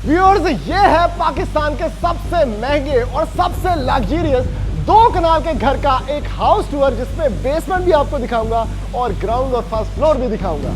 Viewers, ये है पाकिस्तान के सबसे महंगे और सबसे लग्जरियस 2 कनाल के घर का एक हाउस टूर, जिसमें बेसमेंट भी आपको दिखाऊंगा और ग्राउंड और फर्स्ट फ्लोर भी दिखाऊंगा।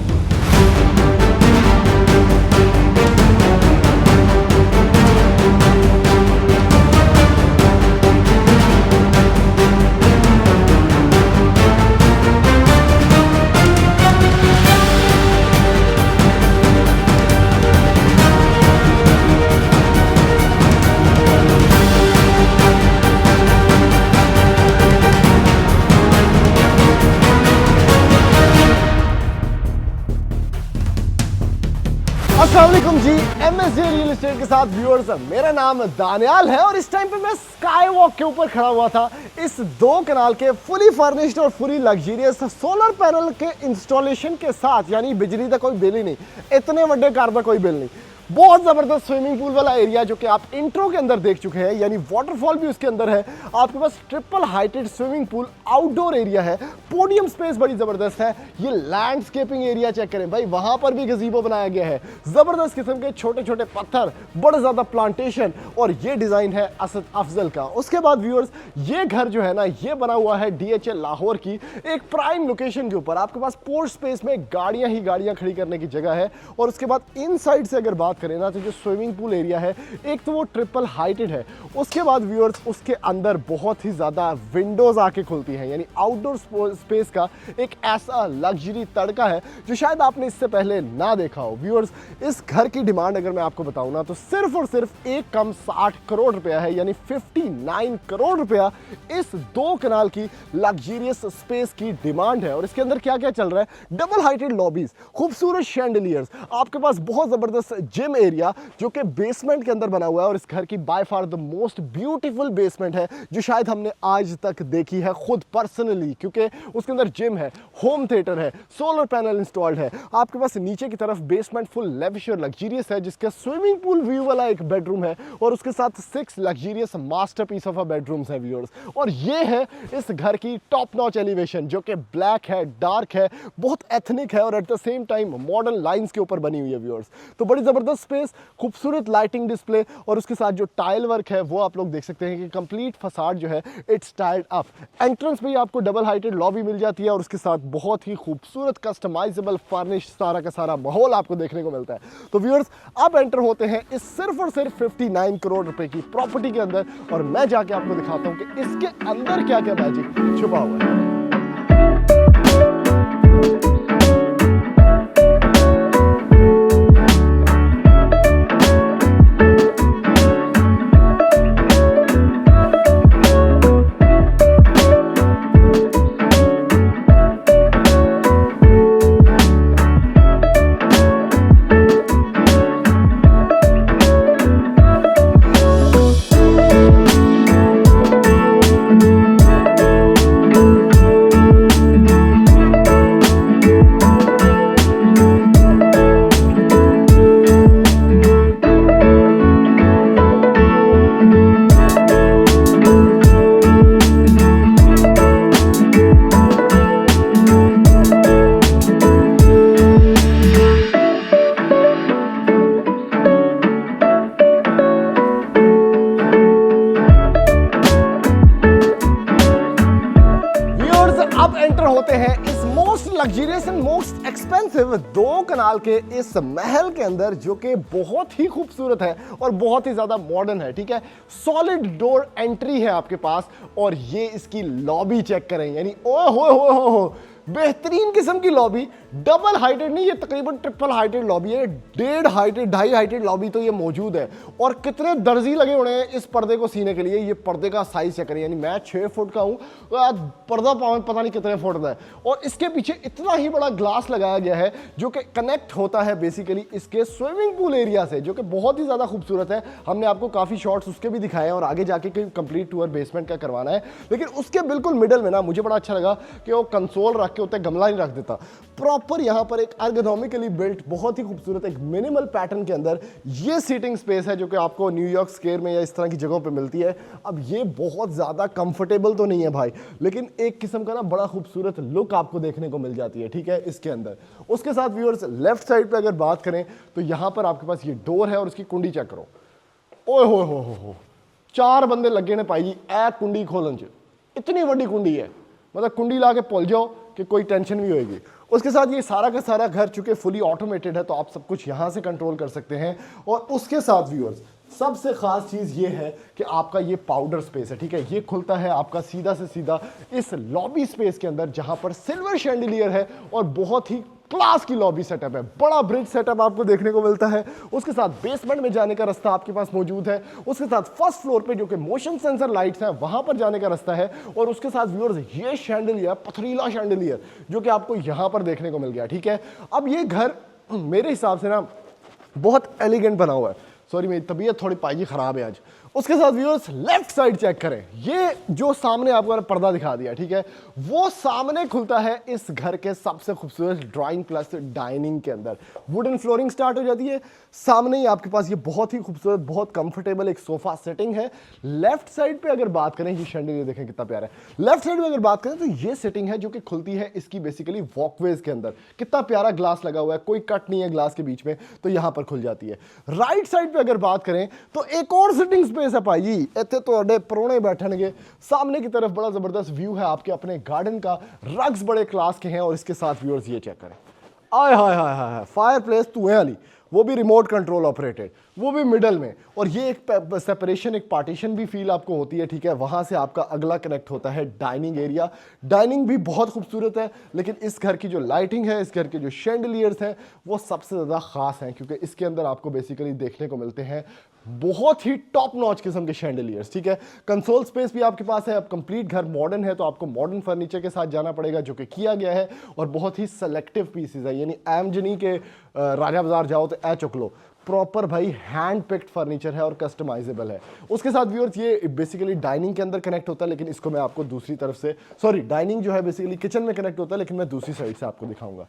अस्सलाम वालेकुम जी, MSJ रियल एस्टेट के साथ व्यूअर्स, मेरा नाम दानियाल है और इस टाइम पे मैं स्काई वॉक के ऊपर खड़ा हुआ था इस 2 कनाल के फुली फर्निश्ड और फुली लग्जरियस सोलर पैनल के इंस्टॉलेशन के साथ। यानी बिजली का कोई बिल ही नहीं, इतने बड़े कार का कोई बिल नहीं। बहुत ज़बरदस्त स्विमिंग पूल वाला एरिया जो कि आप इंट्रो के अंदर देख चुके हैं, यानी वाटरफॉल भी उसके अंदर है। आपके पास triple heighted swimming pool, outdoor area है, पोडियम स्पेस बड़ी ज़बरदस्त है। ये लैंडस्केपिंग एरिया चेक करें भाई, वहाँ पर भी गज़ीबो बनाया गया है। ज़बरदस्त किस्म के छोटे छोटे पत्थर, बड़े ज़्यादा प्लांटेशन, और ये डिज़ाइन है असद अफजल का। उसके बाद व्यूअर्स, ये घर जो है ना, ये बना हुआ है DHA लाहौर की एक प्राइम लोकेशन के ऊपर। आपके पास पोर्ट स्पेस में गाड़ियाँ ही गाड़ियाँ खड़ी करने की जगह है। और उसके बाद इन साइड से अगर बात करें ना, तो जो स्विमिंग पूल एरिया है, एक तो वो ट्रिपल हाइटेड है। उसके बाद व्यूअर्स, उसके अंदर बहुत ही ज्यादा विंडोज आके खुलती हैं, यानी आउटडोर स्पेस का एक ऐसा लग्जरी तड़का है जो शायद आपने इससे पहले ना देखा हो। व्यूअर्स, इस घर की डिमांड अगर मैं आपको बताऊं ना, तो सिर्फ और सिर्फ एक कम 60 करोड़ रुपया है, यानी 59 करोड़ रुपया इस 2 कनाल की लग्जरियस स्पेस की डिमांड है। और इसके अंदर क्या क्या चल रहा है? डबल हाइटेड लॉबीज, खूबसूरत शैंडलियर्स, आपके पास बहुत जबरदस्त जिम एरिया जो कि बेसमेंट के अंदर बना हुआ है। और इस घर की by far the most beautiful basement है जो शायद हमने आज तक देखी है खुद पर्सनली, क्योंकि उसके अंदर जिम है, होम थिएटर है, सोलर पैनल इंस्टॉल्ड है। आपके पास नीचे की तरफ बेसमेंट फुल लेविश और लग्जरियस है, जिसका स्विमिंग पूल व्यू वाला एक बेडरूम है, और उसके साथ 6 luxurious masterpiece of a bedrooms है व्यूअर्स। और ये है इस घर की टॉप नॉच एलिवेशन, जो कि ब्लैक है, डार्क है, बहुत एथनिक है, और at the same time modern lines के ऊपर बनी हुई है व्यूअर्स। तो बड़ी जबरदस्त स्पेस, खूबसूरत लाइटिंग डिस्प्ले, और उसके साथ जो टाइल वर्क है वो आप लोग देख सकते हैं कि कंप्लीट फसाड जो है इट्स टाइल्ड अप। एंट्रेंस पे ही आपको डबल हाइटेड लॉबी मिल जाती है, और उसके साथ बहुत ही खूबसूरत कस्टमाइजेबल फर्निश सारा का सारा माहौल आपको देखने को मिलता है। तो व्यूअर्स, अब एंटर होते हैं इस सिर्फ और सिर्फ 59 करोड़ रुपए की प्रॉपर्टी के अंदर, और मैं जाके आपको दिखाता हूं कि इसके अंदर क्या क्या मैजिक छुपा हुआ है। अब एंटर होते हैं इस most luxurious and most expensive 2 कनाल के इस महल के अंदर, जो कि बहुत ही खूबसूरत है और बहुत ही ज्यादा मॉडर्न है। ठीक है, सॉलिड डोर एंट्री है आपके पास, और ये इसकी लॉबी चेक करें, यानी ओ हो बेहतरीन किस्म की लॉबी। डबल हाइटेड नहीं, ये तकरीबन ट्रिपल हाइटेड लॉबी है। 1.5 हाइटेड, 2.5 हाइटेड लॉबी तो ये मौजूद है। और कितने दर्जी लगे हुए हैं इस पर्दे को सीने के लिए। ये पर्दे का साइज चेक करें, यानी मैं 6 फुट का हूँ, पर्दा पता नहीं कितने फुट का है। और इसके पीछे इतना ही बड़ा ग्लास लगाया गया है जो कि कनेक्ट होता है बेसिकली इसके स्विमिंग पूल एरिया से, जो कि बहुत ही ज्यादा खूबसूरत है। हमने आपको काफी शॉट्स उसके भी दिखाए हैं, और आगे जाके कंप्लीट टूर बेसमेंट का करवाना है। लेकिन उसके बिल्कुल मिडल में ना, मुझे बड़ा अच्छा लगा कि वो कंसोल रख के होते गमला नहीं रख देता, प्रॉपर यहाँ पर एक एर्गोनॉमिकली बिल्ट बहुत ही खूबसूरत एक मिनिमल पैटर्न के अंदर ये सीटिंग स्पेस है जो कि आपको न्यूयॉर्क स्क्वायर में या इस तरह की जगहों पे मिलती है। अब ये बहुत ज़्यादा कंफर्टेबल तो नहीं है भाई, लेकिन एक किस्म का ना बड़ा खूबसूरत लुक आपको देखने को मिल जाती है, ठीक है, इसके अंदर। उसके साथ व्यूअर्स लेफ्ट साइड पे अगर बात करें तो यहाँ पर आपके पास ये डोर है और उसकी कुंडी चेक करो, ओए हो 4 बंदे लगे ने पाई जी ए कुंडी खोलन च, इतनी बड़ी कुंडी है, मतलब कुंडी ला के भूल जाओ कि कोई टेंशन भी होएगी। उसके साथ ये सारा का सारा घर चूंकि फुली ऑटोमेटेड है तो आप सब कुछ यहाँ से कंट्रोल कर सकते हैं। और उसके साथ व्यूअर्स सबसे खास चीज ये है कि आपका ये पाउडर स्पेस है, ठीक है, ये खुलता है आपका सीधा से सीधा इस लॉबी स्पेस के अंदर जहां पर सिल्वर शैंडिलियर है और बहुत ही क्लास की लॉबी सेटअप है, बड़ा ब्रिज सेटअप आपको देखने को मिलता है। उसके साथ बेसमेंट में जाने का रास्ता आपके पास मौजूद है। उसके साथ फर्स्ट फ्लोर पे जो कि मोशन सेंसर लाइट्स हैं वहां पर जाने का रास्ता है। और उसके साथ व्यूअर्स ये शैंडिलियर, पथरीला शैंडिलियर जो कि आपको यहां पर देखने को मिल गया, ठीक है। अब ये घर मेरे हिसाब से ना बहुत एलिगेंट बना हुआ है। सॉरी मेरी तबीयत थोड़ी पाजी खराब है आज। उसके साथ व्यूअर्स लेफ्ट साइड चेक करें, ये जो सामने आपको मैंने पर्दा दिखा दिया, ठीक है, वो सामने खुलता है इस घर के सबसे खूबसूरत ड्राइंग प्लस डाइनिंग के अंदर। वुडन फ्लोरिंग स्टार्ट हो जाती है, सामने ही आपके पास ये बहुत ही खूबसूरत बहुत कंफर्टेबल एक सोफा सेटिंग है। लेफ्ट साइड पे अगर बात करें, ये शैंडिलियर देखें कितना प्यारा है। लेफ्ट साइड में अगर बात करें तो ये सेटिंग है जो कि खुलती है इसकी बेसिकली वॉकवेज के अंदर, कितना प्यारा ग्लास लगा हुआ है, कोई कट नहीं है ग्लास के बीच में, तो यहां पर खुल जाती है। राइट साइड पे अगर बात करें तो एक और सिटिंग स्पेस है भाई जी, इतने तो परौने बैठेंगे। सामने की तरफ बड़ा जबरदस्त व्यू है आपके अपने गार्डन का, रग्स बड़े क्लास के हैं। और इसके साथ व्यूअर्स ये चेक करें, आय हाय हाय हाय, फायर प्लेस धुएं वाली, वो भी रिमोट कंट्रोल ऑपरेटेड, वो भी मिडल में। और ये एक सेपरेशन, एक पार्टीशन भी फील आपको होती है, ठीक है। वहां से आपका अगला कनेक्ट होता है डाइनिंग एरिया। डाइनिंग भी बहुत खूबसूरत है, लेकिन इस घर की जो लाइटिंग है, इस घर के जो शैंडिलियर्स हैं वो सबसे ज़्यादा खास हैं, क्योंकि इसके अंदर आपको बेसिकली देखने को मिलते हैं बहुत ही टॉप नॉच किस्म के शैंडिलियर्स, ठीक है। कंसोल स्पेस भी आपके पास है। अब कंप्लीट घर मॉडर्न है तो आपको मॉडर्न फर्नीचर के साथ जाना पड़ेगा, जो कि किया गया है। और बहुत ही सेलेक्टिव पीसेज है, यानी एमजनी के राजा बाजार जाओ तो ए चुक लो, प्रॉपर भाई हैंड पिक्ड फर्नीचर है और कस्टमाइजेबल है। उसके साथ व्यूअर्स ये बेसिकली डाइनिंग के अंदर कनेक्ट होता है, लेकिन इसको मैं आपको दूसरी तरफ से, सॉरी डाइनिंग जो है बेसिकली किचन में कनेक्ट होता है, लेकिन मैं दूसरी साइड से आपको दिखाऊंगा,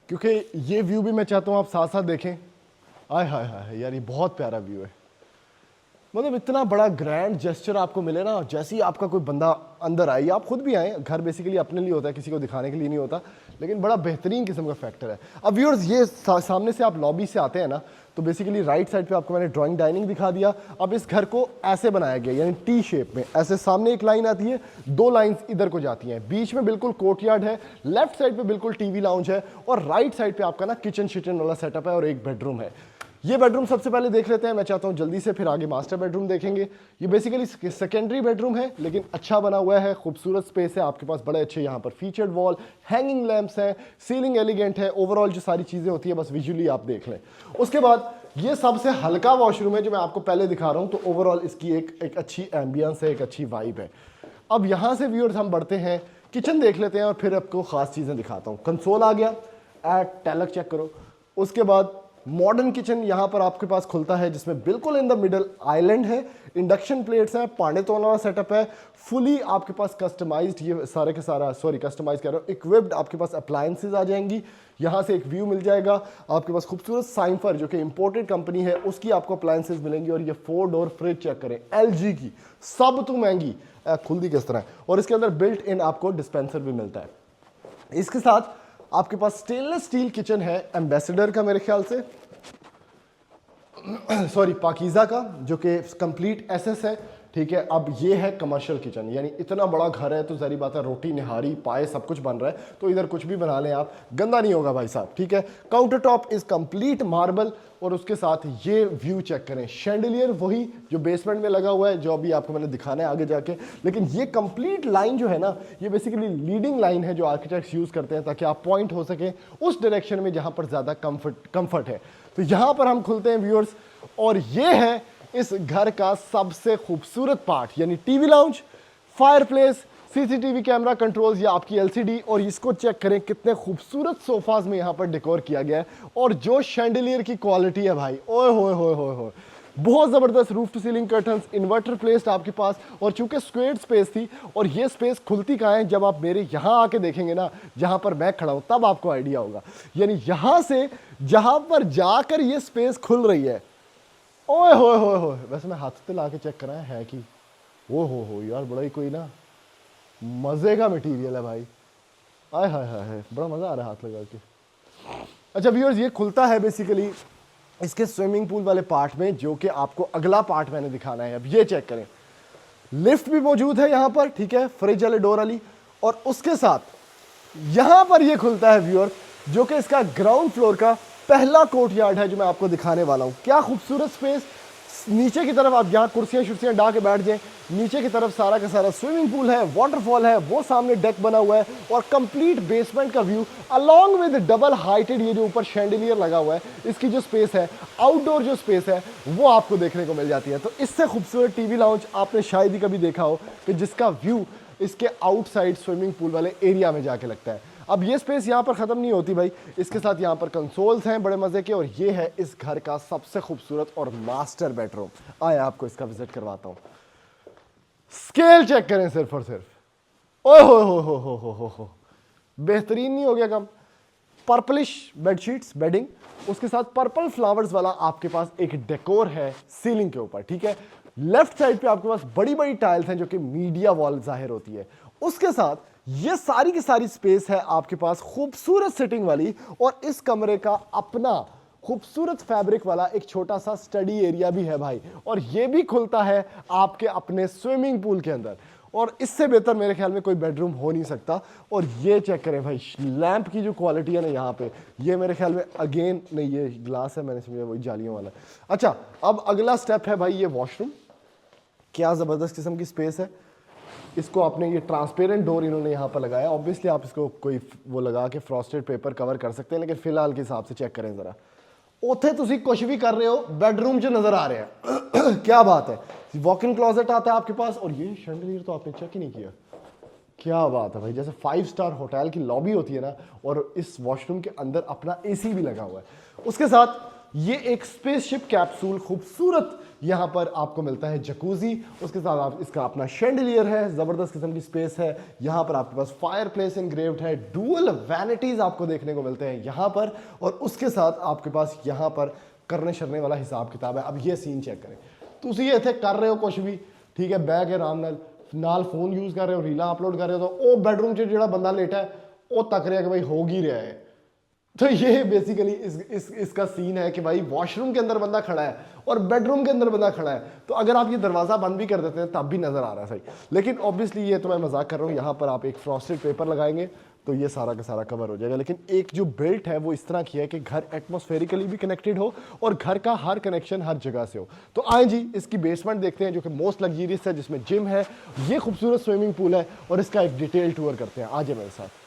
क्योंकि ये व्यू भी मैं चाहता हूं आप साथ साथ देखें। आय हाय हाय यार, ये बहुत प्यारा व्यू है, मतलब इतना बड़ा ग्रैंड जेस्चर आपको मिले ना, जैसे ही आपका कोई बंदा अंदर आए, आप खुद भी आए, घर बेसिकली अपने लिए होता है, किसी को दिखाने के लिए नहीं होता, लेकिन बड़ा बेहतरीन किस्म का फैक्टर है। अब व्यूअर्स ये सामने से आप लॉबी से आते हैं ना, तो बेसिकली राइट साइड पे आपको मैंने ड्राइंग डाइनिंग दिखा दिया। अब इस घर को ऐसे बनाया गया, यानी टी शेप में, ऐसे सामने एक लाइन आती है, 2 लाइंस इधर को जाती हैं, बीच में बिल्कुल कोर्टयार्ड है, लेफ्ट साइड पे बिल्कुल टीवी लाउंज है, और राइट साइड पे आपका ना किचन शिचन वाला सेटअप है और एक बेडरूम है। ये बेडरूम सबसे पहले देख लेते हैं, मैं चाहता हूं जल्दी से, फिर आगे मास्टर बेडरूम देखेंगे। ये बेसिकली सेकेंडरी बेडरूम है, लेकिन अच्छा बना हुआ है, खूबसूरत स्पेस है आपके पास, बड़े अच्छे यहाँ पर फीचर्ड वॉल, हैंगिंग लैंप्स हैं, सीलिंग एलिगेंट है, ओवरऑल जो सारी चीजें होती है बस विजुअली आप देख लें। उसके बाद ये सबसे हल्का वॉशरूम है जो मैं आपको पहले दिखा रहा हूं, तो ओवरऑल इसकी एक अच्छी एम्बियंस है, एक अच्छी वाइब है। अब यहां से व्यूअर्स हम बढ़ते हैं, किचन देख लेते हैं और फिर आपको खास चीजें दिखाता हूं। कंसोल आ गया, टैलक चेक करो। उसके बाद मॉडर्न किचन यहां पर आपके पास खुलता है, जिसमें बिल्कुल इन द मिडल आइलैंड है, इंडक्शन प्लेट्स हैं, पानी तोड़ने वाला सेटअप है, फुली आपके पास कस्टमाइज्ड, ये सारे के सारा, सॉरी कस्टमाइज कह रहा हूं, इक्विप्ड आपके पास अप्लायंसेज आ जाएंगी। यहां से एक व्यू मिल जाएगा आपके पास, खूबसूरत साइंफर जो कि इंपोर्टेड कंपनी है उसकी आपको अप्लायंसेज मिलेंगी। और ये 4 डोर फ्रिज चेक करें, LG की, सब तो महंगी, खुलती किस तरह है। और इसके अंदर बिल्ट इन आपको डिस्पेंसर भी मिलता है। इसके साथ आपके पास स्टेनलेस स्टील किचन है, एम्बेसडर का मेरे ख्याल से, सॉरी पाकीज़ा का, जो कि कंप्लीट SS है, ठीक है। अब ये है कमर्शियल किचन, यानी इतना बड़ा घर है तो जारी बात है रोटी निहारी पाए सब कुछ बन रहा है, तो इधर कुछ भी बना लें आप, गंदा नहीं होगा भाई साहब, ठीक है। Counter top is complete marble. और उसके साथ ये व्यू चेक करें, शैंडिलियर वही जो बेसमेंट में लगा हुआ है, जो अभी आपको मैंने दिखाना है आगे जाके, लेकिन ये कंप्लीट लाइन जो है ना, ये बेसिकली लीडिंग लाइन है जो आर्किटेक्ट्स यूज करते हैं ताकि आप पॉइंट हो सके उस डायरेक्शन में जहां पर ज्यादा कंफर्ट है। तो यहां पर हम खुलते हैं व्यूअर्स, और ये है इस घर का सबसे खूबसूरत पार्ट, यानी TV lounge, fireplace, CCTV camera controls या आपकी LCD। और इसको चेक करें कितने खूबसूरत सोफाज में यहाँ पर डेकोर किया गया है, और जो शैंडिलियर की क्वालिटी है भाई, ओए होए होए होए होए, बहुत जबरदस्त roof to ceiling curtains, inverter placed आपके पास, और चूंकि स्क्वेयर स्पेस थी, और ये स्पेस खुलती कहाँ है, जब आप मेरे यहाँ आके देखेंगे ना जहां पर मैं खड़ा हूं, तब आपको आइडिया होगा। यानी यहां से जहां पर जाकर ये स्पेस खुल रही है, ओए हो, वैसे मैं हाथ पे ला के चेक कराया है कि ओ हो यार, बड़ा ही कोई ना मजे का मटेरियल है भाई। आय हाय हाय, बड़ा मजा आ रहा है हाथ लगा के। अच्छा व्यूअर्स, ये खुलता है बेसिकली इसके स्विमिंग पूल वाले पार्ट में, जो कि आपको अगला पार्ट मैंने दिखाना है। अब ये चेक करें, लिफ्ट भी मौजूद है यहां पर, ठीक है, फ्रिज वाले डोर वाली, और उसके साथ यहां पर ये खुलता है व्यूअर्स, जो कि इसका ग्राउंड फ्लोर का पहला कोर्टयार्ड है जो मैं आपको दिखाने वाला हूं। क्या खूबसूरत स्पेस, नीचे की तरफ आप यहाँ कुर्सियां शुर्सियां डाल के बैठ जाएं, नीचे की तरफ सारा का सारा स्विमिंग पूल है, वाटरफॉल है, वो सामने डेक बना हुआ है, और कंप्लीट बेसमेंट का view along with double heighted, ये जो ऊपर शैंडिलियर लगा हुआ है, इसकी जो स्पेस है, आउटडोर जो स्पेस है, वो आपको देखने को मिल जाती है। तो इससे खूबसूरत टीवी लाउंज आपने शायद ही कभी देखा हो कि जिसका व्यू इसके आउटसाइड स्विमिंग पूल वाले एरिया में जाके लगता है। अब ये स्पेस यहाँ पर खत्म नहीं होती भाई, इसके साथ यहाँ पर कंसोल्स हैं बड़े मजे के, और ये है इस घर का सबसे खूबसूरत और मास्टर बेडरूम। आए आपको इसका विजिट करवाता हूं। स्केल चेक करें सिर्फ और सिर्फ, ओए हो, बेहतरीन नहीं हो गया कम। पर्पलिश बेडशीट्स, बेडिंग, उसके साथ पर्पल फ्लावर्स वाला आपके पास एक डेकोर है सीलिंग के ऊपर, ठीक है। लेफ्ट साइड पे आपके पास बड़ी बड़ी टाइल्स हैं जो कि मीडिया वॉल जाहिर होती है। उसके साथ ये सारी की सारी स्पेस है आपके पास खूबसूरत सिटिंग वाली, और इस कमरे का अपना खूबसूरत फैब्रिक वाला एक छोटा सा स्टडी एरिया भी है भाई, और ये भी खुलता है आपके अपने स्विमिंग पूल के अंदर, और इससे बेहतर मेरे ख्याल में कोई बेडरूम हो नहीं सकता। और ये चेक करें भाई, लैंप की जो क्वालिटी है ना यहाँ पे, ये मेरे ख्याल में अगेन नहीं, ये ग्लास है, मैंने समझा वही जालियों वाला। अच्छा, अब अगला स्टेप है भाई ये वॉशरूम। क्या जबरदस्त किस्म की स्पेस है, इसको आपने ये ट्रांसपेरेंट डोर इन्होंने यहाँ पर लगाया। ऑब्वियसली आप इसको कोई वो लगा के फ्रॉस्टेड पेपर कवर कर सकते हैं, लेकिन फिलहाल के हिसाब से चेक करें जरा, उथे तुसी कुछ भी कर रहे हो, बेडरूम च नजर आ रहे हैं। क्या बात है, वॉक इन क्लोजेट आता है आपके पास, और ये शैंडलियर तो आपने चेक ही नहीं किया। क्या बात है भाई, जैसे 5 स्टार होटल की लॉबी होती है ना, और इस वॉशरूम के अंदर अपना एसी भी लगा हुआ है। उसके साथ ये एक स्पेसशिप कैप्सूल खूबसूरत यहां पर आपको मिलता है जकूजी, उसके साथ आप इसका अपना शैंडलियर है, जबरदस्त किस्म की स्पेस है। यहां पर आपके पास फायर प्लेस इनग्रेव्ड है, डुअल वैनिटीज आपको देखने को मिलते हैं यहां पर, और उसके साथ आपके पास यहां पर करने शरने वाला हिसाब किताब है। अब ये सीन चेक करें, तुसी इत्थे कर रहे हो कुछ भी, ठीक है, बैग है आराम नाल फोन यूज कर रहे हो, रीला अपलोड कर रहे हो, तो वो बेडरूम च जो बंदा लेटा है वो तक रहा है कि भाई हो ही रहा है। तो ये बेसिकली इसका सीन है कि भाई वॉशरूम के अंदर बंदा खड़ा है और बेडरूम के अंदर बंदा खड़ा है, तो अगर आप ये दरवाजा बंद भी कर देते हैं तब भी नजर आ रहा है सही। लेकिन ऑब्वियसली ये तो मैं मजाक कर रहा हूँ, यहाँ पर आप एक फ्रॉस्टेड पेपर लगाएंगे तो ये सारा का सारा कवर हो जाएगा। लेकिन एक जो बिल्ट है वो इस तरह की है कि घर एटमॉस्फेरिकली भी कनेक्टेड हो और घर का हर कनेक्शन हर जगह से हो। तो आए जी इसकी बेसमेंट देखते हैं जो कि मोस्ट लग्जरियस है, जिसमें जिम है, ये खूबसूरत स्विमिंग पूल है, और इसका एक डिटेल टूर करते हैं। आज मेरे साथ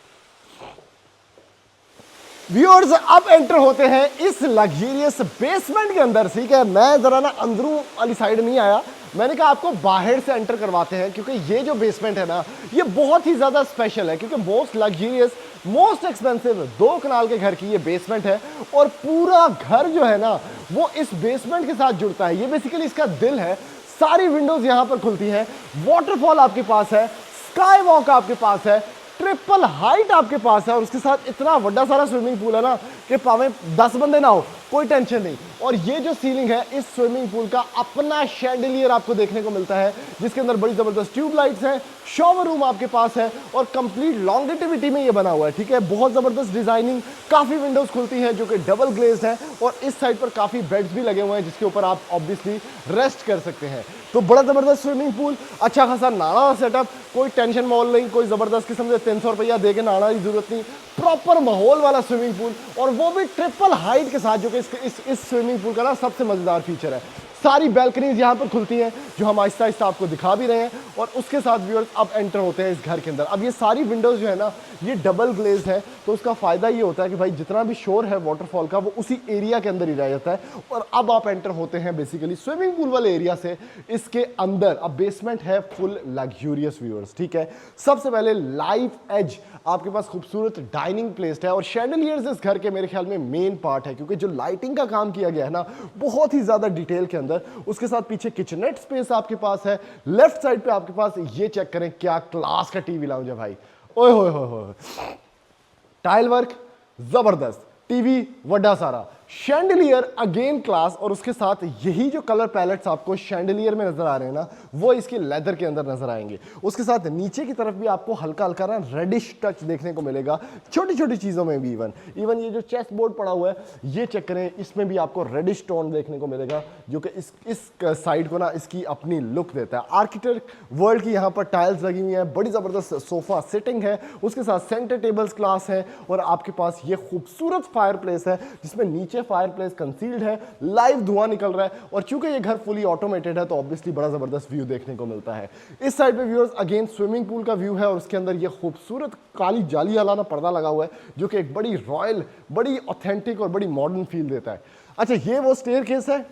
व्यूअर्स, अब एंटर होते हैं इस लग्जरियस बेसमेंट के अंदर। ठीक है, मैं जरा ना अंदरू वाली साइड नहीं आया, मैंने कहा आपको बाहर से एंटर करवाते हैं, क्योंकि ये जो बेसमेंट है ना ये बहुत ही ज्यादा स्पेशल है, क्योंकि मोस्ट लग्जरियस मोस्ट एक्सपेंसिव 2 कनाल के घर की ये बेसमेंट है, और पूरा घर जो है ना वो इस बेसमेंट के साथ जुड़ता है। ये बेसिकली इसका दिल है। सारी विंडोज यहां पर खुलती है, वाटरफॉल आपके पास है, स्काई वॉक आपके पास है, ट्रिपल हाइट आपके पास है, और उसके साथ इतना बड़ा सारा स्विमिंग पूल है ना कि पावे 10 बंदे ना हो कोई टेंशन नहीं। और ये जो सीलिंग है इस स्विमिंग पूल का अपना शैंडलियर आपको देखने को मिलता है, जिसके अंदर बड़ी जबरदस्त ट्यूबलाइट्स हैं, शॉवर रूम आपके पास है, और कंप्लीट लॉन्गेटिविटी में ये बना हुआ है। ठीक है, बहुत जबरदस्त डिजाइनिंग, काफी विंडोज खुलती हैं जो कि डबल ग्लेज्ड है, और इस साइड पर काफी बेड्स भी लगे हुए हैं जिसके ऊपर आप ऑब्वियसली रेस्ट कर सकते हैं। तो बड़ा जबरदस्त स्विमिंग पूल, अच्छा खासा नाला सेटअप, कोई टेंशन माहौल नहीं, कोई जबरदस्त किस्म से 300 रुपया दे के नहाना की जरूरत नहीं, प्रॉपर माहौल वाला स्विमिंग पूल, और वो भी ट्रिपल हाइट के साथ, जो कि इस स्विमिंग पूल का ना सबसे मजेदार फीचर है। सारी बैल्कनीज यहां पर खुलती हैं जो हम आहिस्ता आहिस्ता आपको दिखा भी रहे हैं, और उसके साथ व्यूअर्स अब एंटर होते हैं इस घर के अंदर। अब ये सारी विंडोज जो है ना ये डबल ग्लेज है, तो उसका फायदा ये होता है कि भाई जितना भी शोर है वाटरफॉल का वो उसी एरिया के अंदर ही रह जाता है। और अब आप एंटर होते हैं बेसिकली स्विमिंग पूल वाले एरिया से इसके अंदर। अब बेसमेंट है फुल लग्जूरियस व्यूअर्स। ठीक है, सबसे पहले लाइफ एज आपके पास खूबसूरत डाइनिंग प्लेस है, और शैंडलियर्स इस घर के मेरे ख्याल में मेन पार्ट है, क्योंकि जो लाइटिंग का काम किया गया है ना बहुत ही ज्यादा डिटेल के अंदर, अंदर। उसके साथ पीछे किचनेट स्पेस आपके पास है। लेफ्ट साइड पे आपके पास ये चेक करें क्या क्लास का टीवी लाउंज है भाई, ओए होए होए होए। टाइल वर्क जबरदस्त, टीवी वड्डा सारा, शैंडलियर अगेन क्लास, और उसके साथ यही जो कलर पैलेट्स आपको शैंडलियर में नजर आ रहे हैं ना, वो इसके लेदर के अंदर नजर आएंगे। उसके साथ नीचे की तरफ भी आपको हल्का हल्का ना रेडिश टच देखने को मिलेगा, छोटी छोटी चीजों में भी। इवन ये जो चेस्ट बोर्ड पड़ा हुआ है ये चेक करें, इसमें भी आपको रेडिश टोन देखने को मिलेगा, जो कि इस साइड को ना इसकी अपनी लुक देता है। आर्किटेक्ट वर्ल्ड की यहाँ पर टाइल्स लगी हुई है, बड़ी जबरदस्त सोफा सिटिंग है, उसके साथ सेंटर टेबल्स क्लास है, और आपके पास ये खूबसूरत फायर प्लेस है जिसमें नीचे फायर प्लेस कंसील्ड है, लाइव धुआं निकल रहा है, और चूंकि ये घर फुली ऑटोमेटेड है तो ऑब्वियसली बड़ा जबरदस्त व्यू देखने को मिलता है। इस साइड पे व्यूअर्स अगेन स्विमिंग पूल का व्यू है, और उसके अंदर ये खूबसूरत काली जाली वाला ना पर्दा लगा हुआ है जो कि एक बड़ी रॉयल, बड़ी ऑथेंटिक और बड़ी मॉडर्न फील देता है। अच्छा, ये वो स्टेयरकेस है।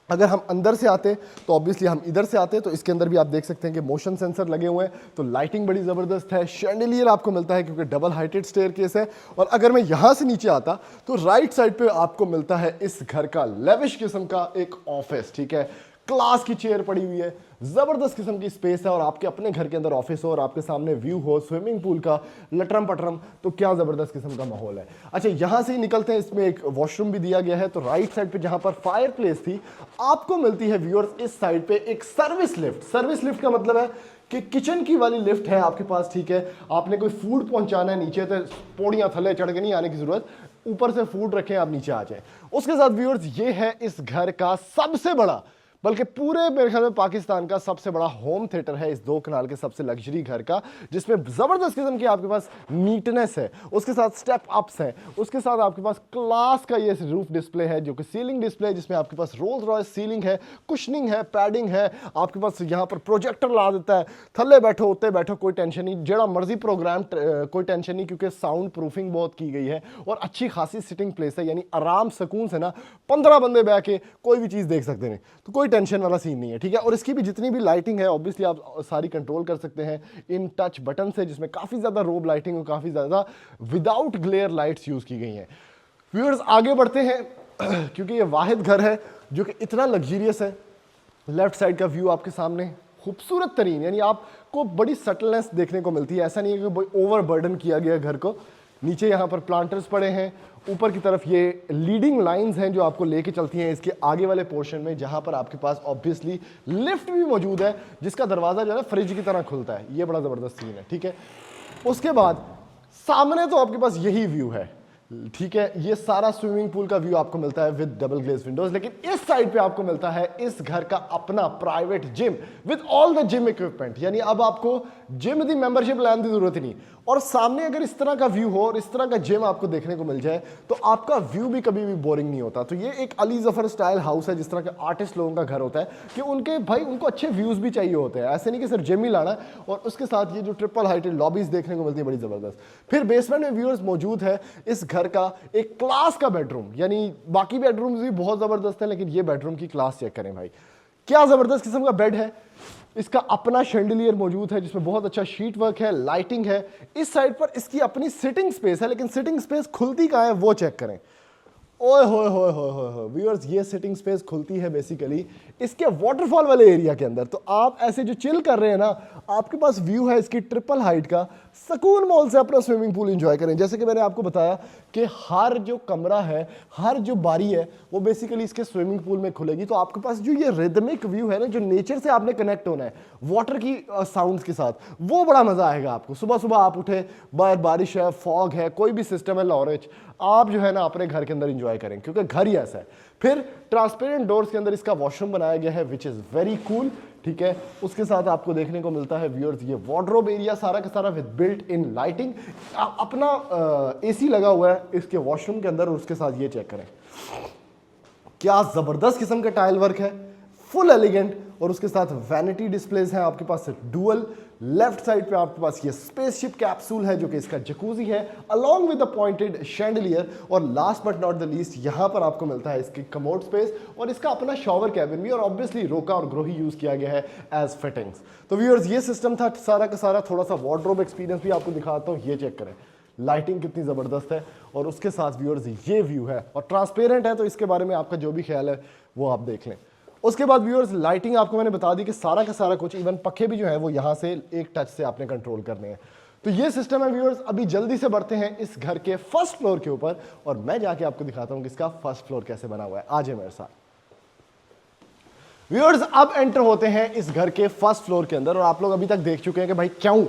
अगर हम अंदर से आते तो ऑब्वियसली हम इधर से आते, तो इसके अंदर भी आप देख सकते हैं कि मोशन सेंसर लगे हुए हैं, तो लाइटिंग बड़ी ज़बरदस्त है। शैंडलियर आपको मिलता है क्योंकि डबल हाइटेड स्टेयरकेस है। और अगर मैं यहाँ से नीचे आता तो राइट साइड पे आपको मिलता है इस घर का लेविश किस्म का एक ऑफिस, ठीक है। क्लास की चेयर पड़ी हुई है, जबरदस्त किस्म की स्पेस है, और आपके अपने घर के अंदर ऑफिस हो और आपके सामने व्यू हो स्विमिंग पूल का लटरम पटरम, तो क्या जबरदस्त किस्म का माहौल है। अच्छा, यहां से ही निकलते हैं, इसमें एक वॉशरूम भी दिया गया है। तो राइट साइड पे जहां पर फायर प्लेस थी आपको मिलती है व्यूअर्स इस साइड पे एक सर्विस लिफ्ट। सर्विस लिफ्ट का मतलब है कि किचन की वाली लिफ्ट है आपके पास, ठीक है। आपने कोई फूड पहुंचाना है नीचे, तो पौड़ियां थले चढ़ के नहीं आने की जरूरत, ऊपर से फूड रखें आप नीचे आ जाए। उसके साथ व्यूअर्स ये है इस घर का सबसे बड़ा, बल्कि पूरे मेरे ख्याल में पाकिस्तान का सबसे बड़ा होम थिएटर है इस 2 कनाल के सबसे लग्जरी घर का, जिसमें जबरदस्त किस्म की आपके पास नीटनेस है, उसके साथ स्टेप अप्स हैं, उसके साथ आपके पास क्लास का ये रूफ डिस्प्ले है जो कि सीलिंग डिस्प्ले है, जिसमें आपके पास रोल्स रॉयस सीलिंग है, कुशनिंग है, पैडिंग है, आपके पास यहाँ पर प्रोजेक्टर ला देता है, थल्ले बैठो उत्ते बैठो कोई टेंशन नहीं, जेड़ा मर्जी प्रोग्राम कोई टेंशन नहीं, क्योंकि साउंड प्रूफिंग बहुत की गई है और अच्छी खासी सिटिंग प्लेस है, यानी आराम सुकून से ना 15 बंदे बैठ के कोई भी चीज़ देख सकते हैं, तो कोई टेंशन वाला सीन नहीं है, ठीक है। और इसकी भी जितनी भी लाइटिंग है ऑब्वियसली आप सारी कंट्रोल कर सकते हैं इन टच बटन से, जिसमें काफी ज्यादा रोब लाइटिंग और काफी ज्यादा विदाउट ग्लेयर लाइट्स यूज की गई हैं। व्यूअर्स आगे बढ़ते हैं क्योंकि ये वाहिद घर है जो कि इतना लग्जरियस है। लेफ्ट साइड का व्यू आपके सामने खूबसूरत तरीन, यानी आपको बड़ी सटलनेस देखने को मिलती है, ऐसा नहीं है कि ओवर बर्डन किया गया घर को। नीचे यहाँ पर प्लांटर्स पड़े हैं, ऊपर की तरफ ये लीडिंग लाइंस हैं जो आपको लेके चलती हैं इसके आगे वाले पोर्शन में, जहां पर आपके पास ऑब्वियसली लिफ्ट भी मौजूद है जिसका दरवाजा जो है फ्रिज की तरह खुलता है। ये बड़ा जबरदस्त सीन है, ठीक है। उसके बाद सामने तो आपके पास यही व्यू है, ठीक है। ये सारा स्विमिंग पूल का व्यू आपको मिलता है विद डबल ग्लेज विंडोज, लेकिन इस साइड पे आपको मिलता है इस घर का अपना private gym with all the gym equipment, यानी अब आपको जिम की मेंबरशिप लेने की जरूरत ही नहीं। और सामने अगर इस तरह का व्यू हो और इस तरह का जिम आपको देखने को मिल जाए तो आपका व्यू भी कभी भी बोरिंग नहीं होता। तो ये एक अली जफर स्टाइल हाउस है, जिस तरह के आर्टिस्ट लोगों का घर होता है कि उनके भाई उनको अच्छे व्यूज भी चाहिए होते हैं, ऐसे नहीं कि सिर्फ जिम ही लाना है। और उसके साथ ये जो ट्रिपल हाइटेड लॉबीज देखने को मिलती है बड़ी जबरदस्त। फिर बेसमेंट में व्यूअर्स मौजूद है इस घर का एक क्लास का बेडरूम, यानी बाकी बेडरूम भी बहुत जबरदस्त है लेकिन ये बेडरूम की क्लास चेक करें भाई, क्या जबरदस्त किस्म का बेड है। इसका अपना शैंडलियर मौजूद है जिसमें बहुत अच्छा शीट वर्क है, लाइटिंग है। इस साइड पर इसकी अपनी सिटिंग स्पेस है, लेकिन सिटिंग स्पेस खुलती कहाँ है वो चेक करें। ओए होए होए होए होए व्यूअर्स, ये सिटिंग स्पेस खुलती है बेसिकली इसके वाटरफॉल वाले एरिया के अंदर। तो आप ऐसे जो चिल कर रहे हैं ना, आपके पास व्यू है इसकी ट्रिपल हाइट का, सुकून मॉल से अपना स्विमिंग पूल एंजॉय करें। जैसे कि मैंने आपको बताया कि हर जो कमरा है, हर जो बारी है वो बेसिकली इसके स्विमिंग पूल में खुलेगी। तो आपके पास जो ये रिदमिक व्यू है ना, जो नेचर से आपने कनेक्ट होना है वाटर की साउंड्स के साथ, वो बड़ा मजा आएगा आपको। सुबह सुबह आप उठे, बाहर बारिश है, फॉग है, कोई भी सिस्टम है लॉरेज, आप जो है ना अपने घर के अंदर एंजॉय करें क्योंकि घर ही ऐसा है। फिर ट्रांसपेरेंट डोर्स के अंदर इसका वॉशरूम बनाया गया है विच इज वेरी कूल, ठीक है। उसके साथ आपको देखने को मिलता है व्यूअर्स ये वार्डरोब एरिया सारा का सारा विद बिल्ट इन लाइटिंग, अपना एसी लगा हुआ है इसके वॉशरूम के अंदर। और उसके साथ ये चेक करें क्या जबरदस्त किस्म का टाइल वर्क है, फुल एलिगेंट। और उसके साथ वैनिटी डिस्प्लेज हैं आपके पास डुअल। लेफ्ट साइड पे आपके पास ये स्पेसशिप कैप्सूल है जो कि इसका जकूजी है along with the pointed chandelier. और last but not the least यहां पर आपको मिलता है इसकी कमोड स्पेस और इसका अपना शॉवर कैबिन भी, और ऑब्वियसली रोका और ग्रोही यूज किया गया है एज फिटिंग्स। तो व्यूअर्स ये सिस्टम था सारा का सारा। थोड़ा सा वार्डरोब एक्सपीरियंस भी आपको दिखाता हूँ, ये चेक करें लाइटिंग कितनी ज़बरदस्त है। और उसके साथ व्यूअर्स ये व्यू है और ट्रांसपेरेंट है, तो इसके बारे में आपका जो भी ख्याल है वो आप देख लें। उसके बाद व्यूअर्स लाइटिंग आपको मैंने बता दी कि सारा का सारा कुछ, इवन पखे भी जो है वो यहाँ से एक टच से आपने कंट्रोल करने हैं। तो ये सिस्टम है व्यूअर्स। अभी जल्दी से बढ़ते हैं इस घर के फर्स्ट फ्लोर के ऊपर और मैं जाके आपको दिखाता हूं कि इसका फर्स्ट फ्लोर कैसे बना हुआ है। आ जाए मेरे साथ व्यूअर्स। अब एंटर होते हैं इस घर के फर्स्ट फ्लोर के अंदर और आप लोग अभी तक देख चुके हैं कि भाई क्यों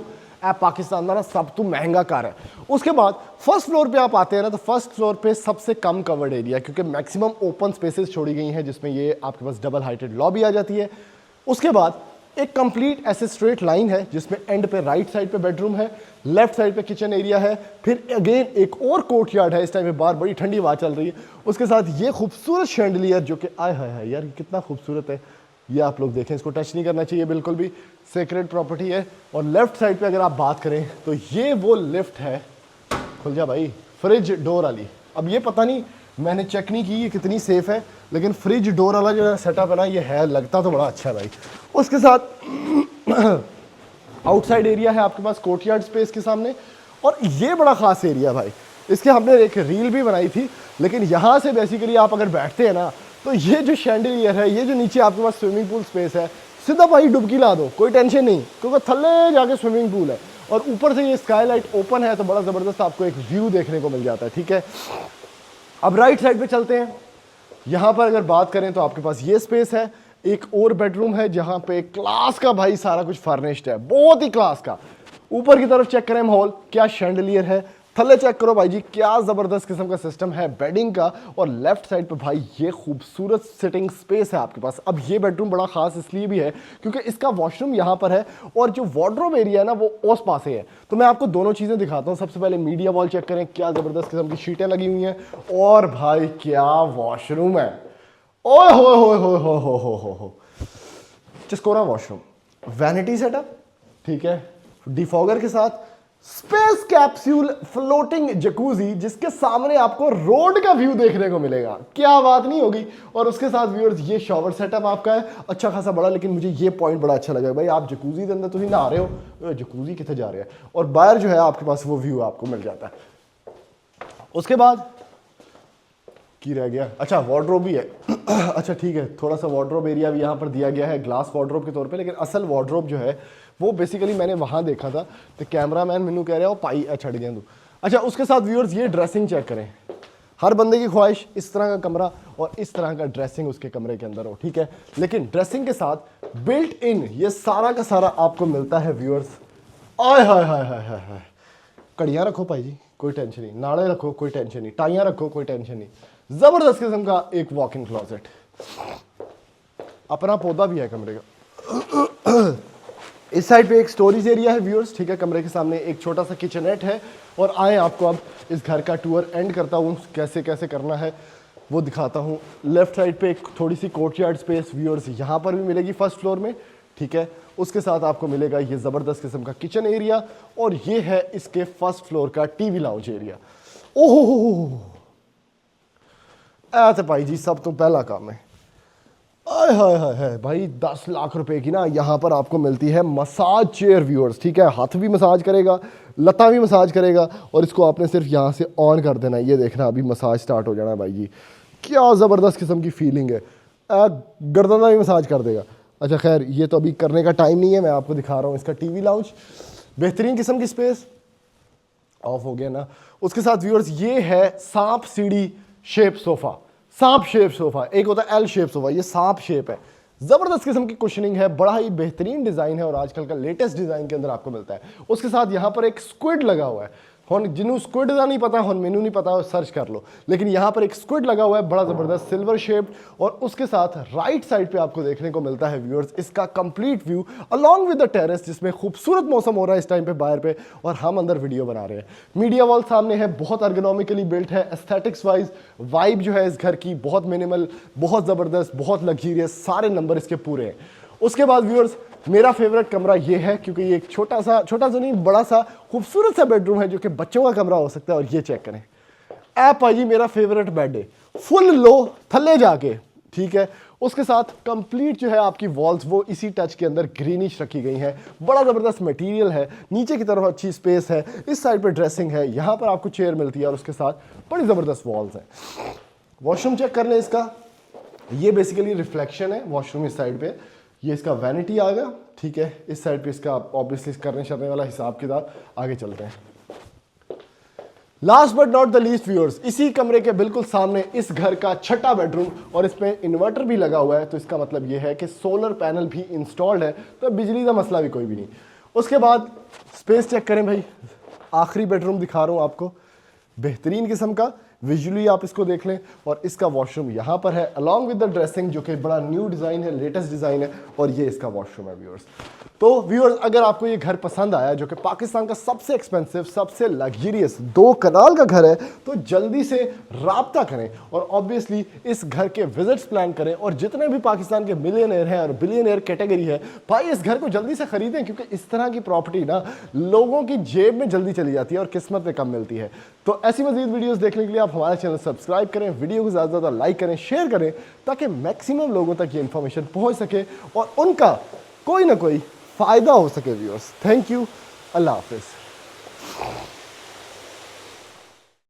पाकिस्तान में ना सब तो महंगा कार है। उसके बाद फर्स्ट फ्लोर पे आप आते हैं ना, तो फर्स्ट फ्लोर पे सबसे कम कवर्ड एरिया, क्योंकि मैक्सिमम ओपन स्पेसेस छोड़ी गई हैं, जिसमें ये आपके पास डबल हाइटेड लॉबी आ जाती है। उसके बाद एक कंप्लीट ऐसे स्ट्रेट लाइन है जिसमें एंड पे राइट साइड पे बेडरूम है, लेफ्ट साइड पे किचन एरिया है, फिर अगेन एक और कोर्टयार्ड है। इस टाइम पे बाहर बड़ी ठंडी हवा चल रही है। उसके साथ ये खूबसूरत शैंडलियर जो कि आय हाय हाय यार कितना खूबसूरत है, ये आप लोग देखें, इसको टच नहीं करना चाहिए, बिल्कुल भी सेक्रेट प्रॉपर्टी है। और लेफ्ट साइड पे अगर आप बात करें तो ये वो लिफ्ट है, खुल जा भाई, फ्रिज डोर वाली। अब ये पता नहीं, मैंने चेक नहीं की ये कितनी सेफ है, लेकिन फ्रिज डोर वाला जो सेटअप है ना, ये है, लगता तो बड़ा अच्छा है भाई। उसके साथ आउटसाइड एरिया है आपके पास कोर्टयार्ड स्पेस के सामने, और ये बड़ा खास एरिया भाई, इसके हमने एक रील भी बनाई थी। लेकिन यहाँ से बेसिकली आप अगर बैठते हैं ना, तो ये जो शैंडलियर है, ये जो नीचे आपके पास स्विमिंग पूल स्पेस है, सीधा भाई डुबकी ला दो, कोई टेंशन नहीं, क्योंकि थल्ले जाके स्विमिंग पूल है और ऊपर से ये स्काईलाइट ओपन है, तो बड़ा ज़बरदस्त आपको एक व्यू देखने को मिल जाता है। ठीक है, अब राइट साइड पे चलते हैं। यहाँ पर अगर बात करें तो आपके पास ये स्पेस है, एक और बेडरूम है जहाँ पे क्लास का भाई सारा कुछ फर्निश्ड है, बहुत ही क्लास का। ऊपर की तरफ चेक करें हॉल, क्या शैंडलियर है, थल्ले चेक करो भाई जी, क्या जबरदस्त किस्म का सिस्टम है बेडिंग का। और लेफ्ट साइड पे भाई ये खूबसूरत सिटिंग स्पेस है आपके पास। अब ये बेडरूम बड़ा खास इसलिए भी है क्योंकि इसका वॉशरूम यहाँ पर है और जो वार्डरोब एरिया है ना वो उस पास है। तो मैं आपको दोनों चीजें दिखाता हूँ। सबसे पहले मीडिया वॉल चेक करें, क्या जबरदस्त किस्म की शीटें लगी हुई हैं, और भाई क्या वॉशरूम है, ओए हो चिस्कोरा वॉशरूम, वैनिटी सेटअप, ठीक है, डिफॉगर के साथ, स्पेस कैप्सूल फ्लोटिंग जकूजी, जिसके सामने आपको रोड का व्यू देखने को मिलेगा, क्या बात नहीं होगी। और उसके साथ व्यूअर्स ये शॉवर सेटअप आपका है, अच्छा खासा बड़ा। लेकिन मुझे ये पॉइंट बड़ा अच्छा लगा भाई, आप जकूजी के अंदर तो नहा रहे हो, जकूजी कितने जा रहे हैं, और बाहर जो है आपके पास वो व्यू आपको मिल जाता है। उसके बाद की रह गया, अच्छा वार्डरोब भी है अच्छा ठीक है, थोड़ा सा वार्डरोब एरिया भी यहाँ पर दिया गया है ग्लास वार्डरोब के तौर पे। लेकिन असल वार्डरोब जो है वो बेसिकली मैंने वहाँ देखा था, तो कैमरामैन मैनू कह रहा है वो पाई छड़ गया तू। अच्छा, उसके साथ व्यूअर्स ये ड्रेसिंग चेक करें, हर बंदे की ख्वाहिश इस तरह का कमरा और इस तरह का ड्रेसिंग उसके कमरे के अंदर हो, ठीक है। लेकिन ड्रेसिंग के साथ बिल्ट इन ये सारा का सारा आपको मिलता है व्यूअर्स। आय हाय हाय हाय हाय हाय, कड़ियाँ रखो भाई जी, कोई टेंशन नहीं, नाड़े रखो कोई टेंशन नहीं, टाइयाँ रखो कोई टेंशन नहीं, जबरदस्त किस्म का एक वॉक इन क्लॉजेट, अपना पौधा भी है कमरे का। इस साइड पे एक स्टोरेज एरिया है व्यूअर्स, ठीक है। कमरे के सामने एक छोटा सा किचनेट है। और आए आपको अब इस घर का टूर एंड करता हूँ, कैसे कैसे करना है वो दिखाता हूँ। लेफ्ट साइड पे एक थोड़ी सी कोर्टयार्ड स्पेस व्यूअर्स यहाँ पर भी मिलेगी फर्स्ट फ्लोर में, ठीक है। उसके साथ आपको मिलेगा ये ज़बरदस्त किस्म का किचन एरिया, और ये है इसके फर्स्ट फ्लोर का टीवी लाउंज एरिया। ओहो ऐसे भाई जी सब तो पहला काम है। आय हाय हाय हाय भाई, 10 लाख रुपए की ना यहाँ पर आपको मिलती है मसाज चेयर व्यूअर्स, ठीक है। हाथ भी मसाज करेगा, लता भी मसाज करेगा, और इसको आपने सिर्फ यहाँ से ऑन कर देना है। ये देखना अभी मसाज स्टार्ट हो जाना है भाई जी, क्या ज़बरदस्त किस्म की फीलिंग है। गर्दना भी मसाज कर देगा। अच्छा खैर, ये तो अभी करने का टाइम नहीं है, मैं आपको दिखा रहा हूँ इसका टीवी लाउंज, बेहतरीन किस्म की स्पेस। ऑफ हो गया ना। उसके साथ व्यूअर्स ये है सांप सीढ़ी शेप सोफा, सांप शेप सोफा, एक होता है एल शेप सोफा, ये सांप शेप है। जबरदस्त किस्म की कुशनिंग है, बड़ा ही बेहतरीन डिजाइन है और आजकल का लेटेस्ट डिजाइन के अंदर आपको मिलता है। उसके साथ यहाँ पर एक स्क्विड लगा हुआ है, हुन जिन्हों स्क्विड का नहीं पता, हुन मेनू नहीं पता, सर्च कर लो। लेकिन यहाँ पर एक स्क्विड लगा हुआ है, बड़ा जबरदस्त सिल्वर शेप्ड। और उसके साथ राइट साइड पे आपको देखने को मिलता है व्यूअर्स इसका complete view along with the terrace, जिसमें खूबसूरत मौसम हो रहा है इस टाइम पे बाहर पे, और हम अंदर वीडियो बना रहे हैं। मीडिया वॉल सामने है, बहुत अर्गोनॉमिकली बिल्ट है, एस्थेटिक्स वाइज वाइब जो है इस घर की बहुत मिनिमल, बहुत जबरदस्त, बहुत लग्जरियस, सारे नंबर इसके पूरे हैं। उसके बाद व्यूअर्स मेरा फेवरेट कमरा ये है, क्योंकि ये एक छोटा सा नहीं, बड़ा सा खूबसूरत सा बेडरूम है जो कि बच्चों का कमरा हो सकता है। और ये चेक करें, ऐप भाई मेरा फेवरेट बेड है, फुल लो थल्ले जाके, ठीक है। उसके साथ कंप्लीट जो है आपकी वॉल्स वो इसी टच के अंदर ग्रीनिश रखी गई हैं, बड़ा ज़बरदस्त मटेरियल है। नीचे की तरफ अच्छी स्पेस है, इस साइड पे ड्रेसिंग है, यहाँ पर आपको चेयर मिलती है, और उसके साथ बड़ी ज़बरदस्त वॉल्स हैं। वॉशरूम चेक कर लें इसका, ये बेसिकली रिफ्लेक्शन है वॉशरूम इस साइड पे, ये इसका वैनिटी आ गया, ठीक है। इस साइड पे इसका ऑब्वियसली करने शरने वाला हिसाब किताब, आगे चलते हैं। Last but not the least viewers, इसी कमरे के बिल्कुल सामने इस घर का छठा बेडरूम, और इसमें इन्वर्टर भी लगा हुआ है, तो इसका मतलब ये है कि सोलर पैनल भी इंस्टॉल्ड है, तो बिजली का मसला भी कोई भी नहीं। उसके बाद स्पेस चेक करें भाई, आखिरी बेडरूम दिखा रहा हूं आपको, बेहतरीन किस्म का, विजुअली आप इसको देख लें। और इसका वॉशरूम यहाँ पर है अलॉन्ग विद द ड्रेसिंग, जो कि बड़ा न्यू डिज़ाइन है, लेटेस्ट डिज़ाइन है, और ये इसका वॉशरूम है व्यूअर्स। तो व्यूअर्स, अगर आपको ये घर पसंद आया, जो कि पाकिस्तान का सबसे एक्सपेंसिव, सबसे लग्जरियस 2 कनाल का घर है, तो जल्दी से राब्ता करें और ऑब्वियसली इस घर के विजिट्स प्लान करें। और जितने भी पाकिस्तान के मिलियनेयर हैं और बिलियनेयर कैटेगरी है, भाई इस घर को जल्दी से खरीदें, क्योंकि इस तरह की प्रॉपर्टी ना लोगों की जेब में जल्दी चली जाती है और किस्मत में कम मिलती है। तो ऐसी मजीद वीडियोस देखने के लिए आप हमारा चैनल सब्सक्राइब करें, वीडियो को ज़्यादा से ज़्यादा लाइक करें, शेयर करें, ताकि मैक्सिमम लोगों तक ये इन्फॉर्मेशन पहुंच सके और उनका कोई ना कोई फ़ायदा हो सके व्यूअर्स। थैंक यू, अल्लाह हाफिज़।